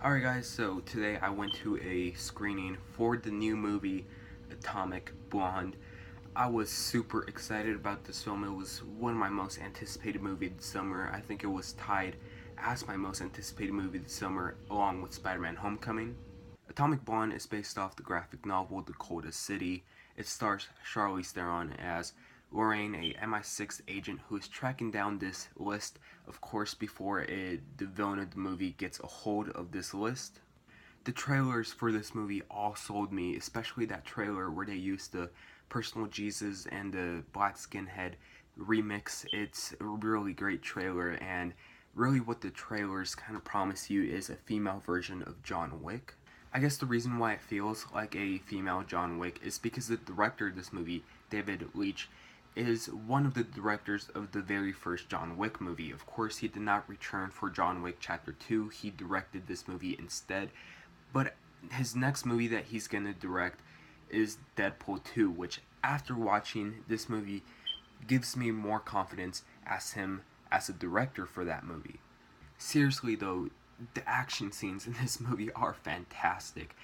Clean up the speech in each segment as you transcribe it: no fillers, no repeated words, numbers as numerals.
Alright guys, so today I went to a screening for the new movie Atomic Blonde. I was super excited about this film. It was one of my most anticipated movies this summer. I think it was tied as my most anticipated movie this summer along with Spider-Man Homecoming. Atomic Blonde is based off the graphic novel Dakota City. It stars Charlize Theron as Lorraine, a MI6 agent who is tracking down this list, of course, before the villain of the movie gets a hold of this list. The trailers for this movie all sold me, especially that trailer where they used the Personal Jesus and the Black Skinhead remix. It's a really great trailer, and really what the trailers kind of promise you is a female version of John Wick. I guess the reason why it feels like a female John Wick is because the director of this movie, David Leitch, is one of the directors of the very first John Wick movie. Of course, he did not return for John Wick Chapter 2. He directed this movie instead. But his next movie that he's going to direct is Deadpool 2, which after watching this movie gives me more confidence as him as a director for that movie. Seriously though, the action scenes in this movie are fantastic.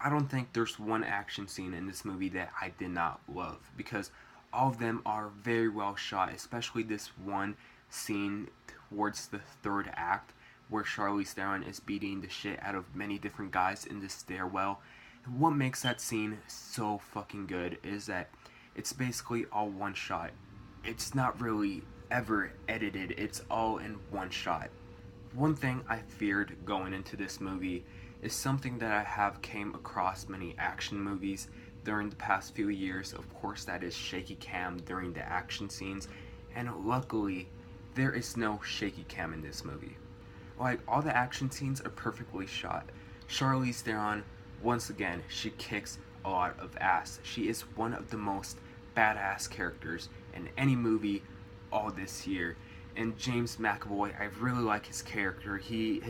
I don't think there's one action scene in this movie that I did not love, because all of them are very well shot, especially this one scene towards the third act where Charlize Theron is beating the shit out of many different guys in the stairwell. And what makes that scene so fucking good is that it's basically all one shot. It's not really ever edited, it's all in one shot. One thing I feared going into this movie is something that I have came across many action movies during the past few years. Of course, that is shaky cam during the action scenes, and luckily there is no shaky cam in this movie. Like, all the action scenes are perfectly shot. Charlize Theron, once again, she kicks a lot of ass. She is one of the most badass characters in any movie all this year. And James McAvoy, I really like his character. He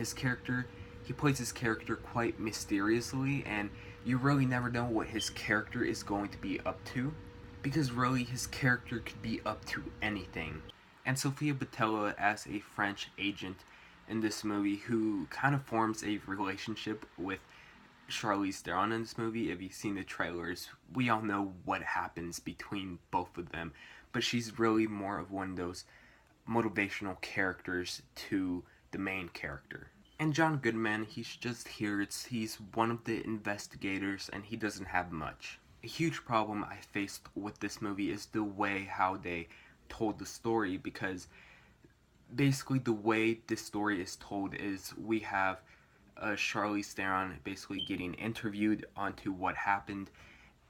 plays his character quite mysteriously, and you really never know what his character is going to be up to, because really his character could be up to anything. And Sofia Boutella as a French agent in this movie who kind of forms a relationship with Charlize Theron in this movie. If you've seen the trailers, we all know what happens between both of them, but she's really more of one of those motivational characters to the main character. And John Goodman, he's just here. He's one of the investigators, and he doesn't have much. A huge problem I faced with this movie is the way how they told the story, because basically the way this story is told is we have Charlize Theron basically getting interviewed onto what happened,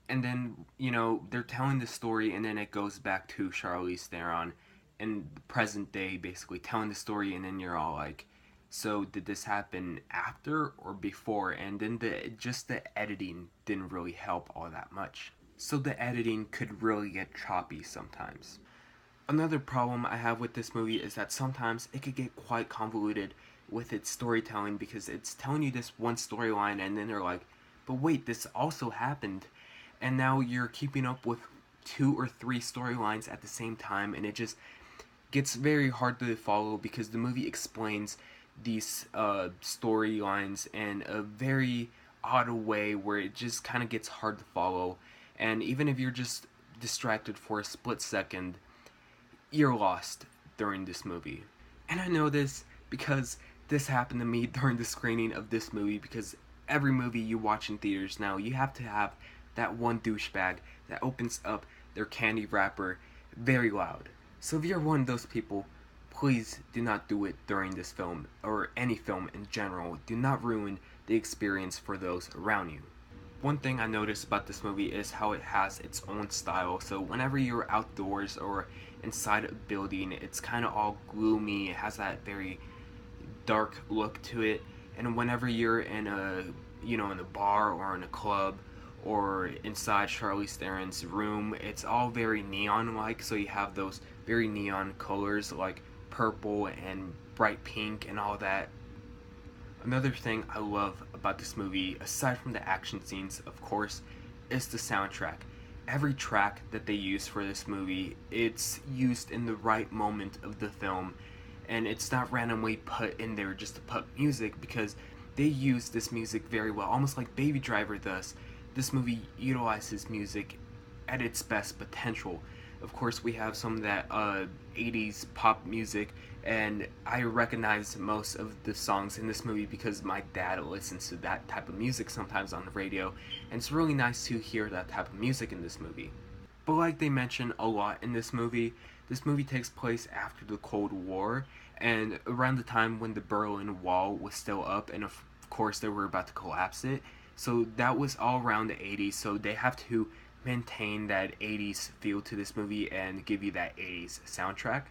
and then, you know, they're telling the story, and then it goes back to Charlize Theron in the present day basically telling the story, and then you're all like, so did this happen after or before? And then just the editing didn't really help all that much. So the editing could really get choppy sometimes. Another problem I have with this movie is that sometimes it could get quite convoluted with its storytelling, because it's telling you this one storyline and then they're like, but wait, this also happened. And now you're keeping up with 2 or 3 storylines at the same time, and it just gets very hard to follow because the movie explains these storylines in a very odd way where it just kind of gets hard to follow, and even if you're just distracted for a split second, you're lost during this movie. And I know this because this happened to me during the screening of this movie, because every movie you watch in theaters now, you have to have that one douchebag that opens up their candy wrapper very loud. So if you're one of those people, please do not do it during this film, or any film in general. Do not ruin the experience for those around you. One thing I noticed about this movie is how it has its own style. So whenever you're outdoors or inside a building, it's kind of all gloomy. It has that very dark look to it, And whenever you're in a, in a bar or in a club or inside Charlize Theron's room, it's all very neon like. So you have those very neon colors like purple and bright pink and all that. Another thing I love about this movie, aside from the action scenes, of course, is the soundtrack. Every track that they use for this movie, it's used in the right moment of the film, and it's not randomly put in there just to put music, because they use this music very well, almost like Baby Driver does. This movie utilizes music at its best potential. Of course, we have some of that 80s pop music, and I recognize most of the songs in this movie because my dad listens to that type of music sometimes on the radio, and it's really nice to hear that type of music in this movie. But like they mention a lot in this movie takes place after the Cold War, and around the time when the Berlin Wall was still up, and of course they were about to collapse it. So that was all around the 80s, so they have to maintain that 80s feel to this movie and give you that 80s soundtrack.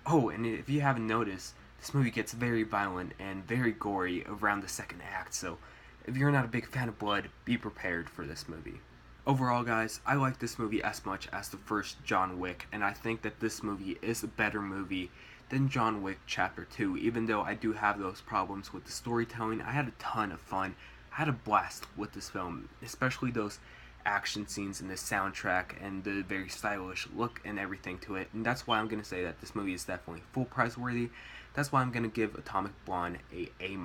Oh, and if you haven't noticed, this movie gets very violent and very gory around the second act, so if you're not a big fan of blood, be prepared for this movie. Overall, guys, I like this movie as much as the first John Wick, and I think that this movie is a better movie than John Wick Chapter 2, even though I do have those problems with the storytelling. I had a ton of fun. I had a blast with this film, especially those action scenes and the soundtrack and the very stylish look and everything to it. And that's why I'm going to say that this movie is definitely full price worthy. That's why I'm going to give Atomic Blonde a A-.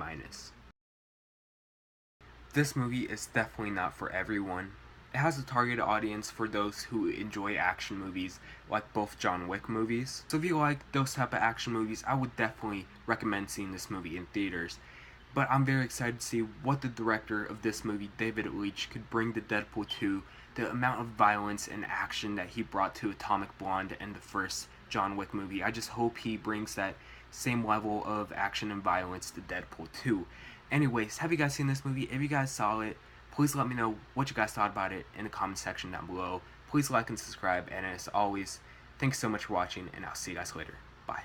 This movie is definitely not for everyone. It has a target audience for those who enjoy action movies, like both John Wick movies. So if you like those type of action movies, I would definitely recommend seeing this movie in theaters. But I'm very excited to see what the director of this movie, David Leitch, could bring to Deadpool 2, the amount of violence and action that he brought to Atomic Blonde and the first John Wick movie. I just hope he brings that same level of action and violence to Deadpool 2. Anyways, have you guys seen this movie? If you guys saw it, please let me know what you guys thought about it in the comment section down below. Please like and subscribe, and as always, thanks so much for watching, and I'll see you guys later. Bye.